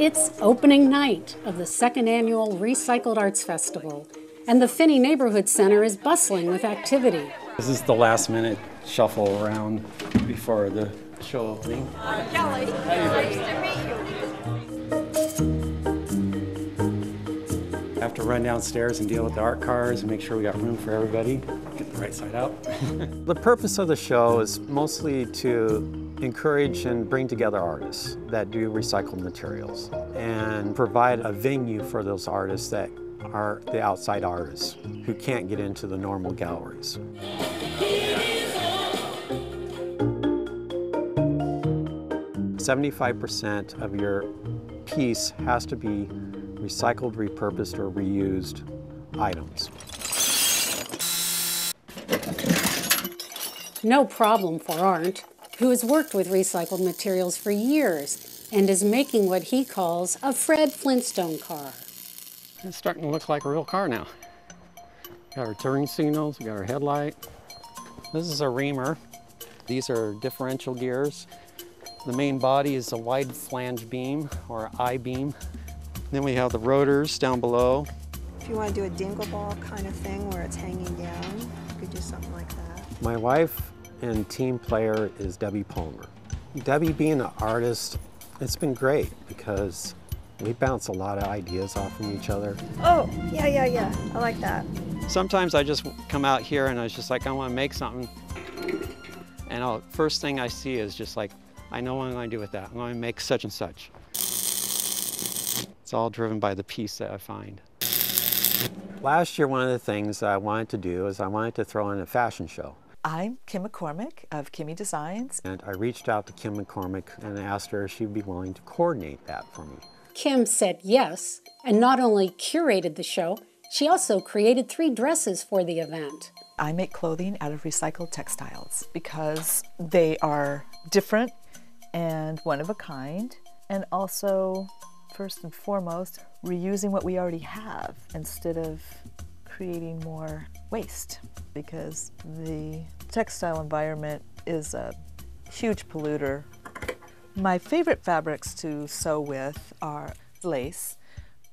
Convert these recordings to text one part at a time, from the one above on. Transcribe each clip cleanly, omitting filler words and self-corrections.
It's opening night of the second annual Recycled Arts Festival, and the Phinney Neighborhood Center is bustling with activity. This is the last minute shuffle around before the show opening. Kelly, nice to meet you. I have to run downstairs and deal with the art cars and make sure we got room for everybody. Get the right side out. The purpose of the show is mostly to encourage and bring together artists that do recycled materials and provide a venue for those artists that are the outside artists who can't get into the normal galleries. 75% of your piece has to be recycled, repurposed, or reused items. No problem for Arndt, who has worked with recycled materials for years and is making what he calls a Fred Flintstone car. It's starting to look like a real car now. Got our turn signals, we got our headlight. This is a reamer. These are differential gears. The main body is a wide flange beam, or I-beam. Then we have the rotors down below. If you want to do a dingle ball kind of thing where it's hanging down, you could do something like that. My wife and team player is Debbie Palmer. Debbie, being an artist, it's been great because we bounce a lot of ideas off from each other. Oh, yeah. I like that. Sometimes I just come out here and I was just like, I want to make something. And first thing I see is just like, I know what I'm going to do with that. I'm going to make such and such. It's all driven by the piece that I find. Last year, one of the things that I wanted to do is I wanted to throw in a fashion show. I'm Kim McCormick of Kimmy Designs. And I reached out to Kim McCormick and asked her if she'd be willing to coordinate that for me. Kim said yes, and not only curated the show, she also created 3 dresses for the event. I make clothing out of recycled textiles because they are different and one of a kind, and also, first and foremost, reusing what we already have instead of creating more waste, because the textile environment is a huge polluter. My favorite fabrics to sew with are lace.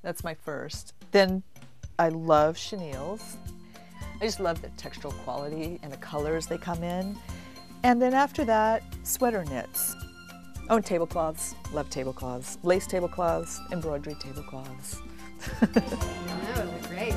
That's my first. Then I love chenilles. I just love the textural quality and the colors they come in. And then after that, sweater knits. Oh, and tablecloths. Love tablecloths. Lace tablecloths, embroidery tablecloths. That would be great.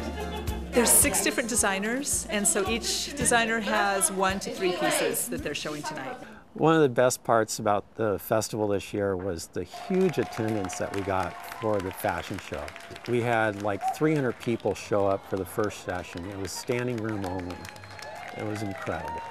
There's 6 different designers, and so each designer has 1 to 3 pieces that they're showing tonight. One of the best parts about the festival this year was the huge attendance that we got for the fashion show. We had like 300 people show up for the first session. It was standing room only. It was incredible.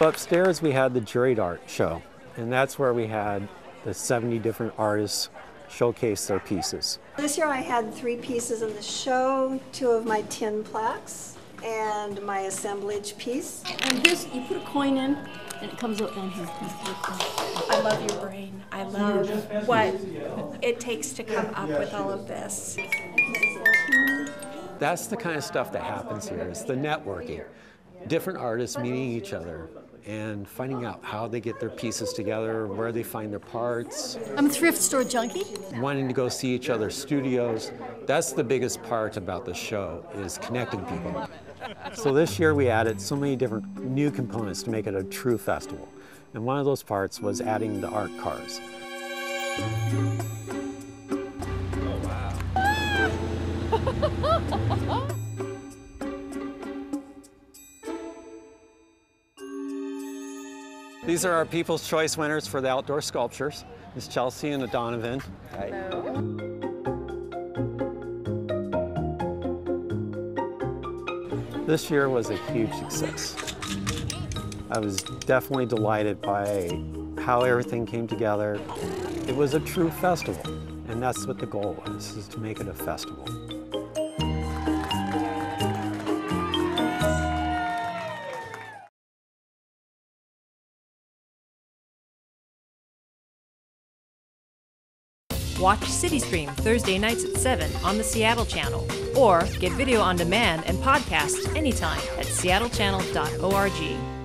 Upstairs we had the juried art show, and that's where we had the 70 different artists showcase their pieces. This year I had 3 pieces in the show, 2 of my tin plaques, and my assemblage piece. And here's, you put a coin in, and it comes out down here. I love your brain. I love what it takes to come up with all of this. That's the kind of stuff that happens here, is the networking. Different artists meeting each other and finding out how they get their pieces together, where they find their parts. I'm a thrift store junkie. Wanting to go see each other's studios. That's the biggest part about the show, is connecting people. So this year we added so many different new components to make it a true festival. And one of those parts was adding the art cars. These are our People's Choice winners for the outdoor sculptures. It's Chelsea and Donovan. Hello. This year was a huge success. I was definitely delighted by how everything came together. It was a true festival, and that's what the goal was, is to make it a festival. Watch CityStream Thursday nights at 7 on the Seattle channel, or get video on demand and podcast anytime at seattlechannel.org.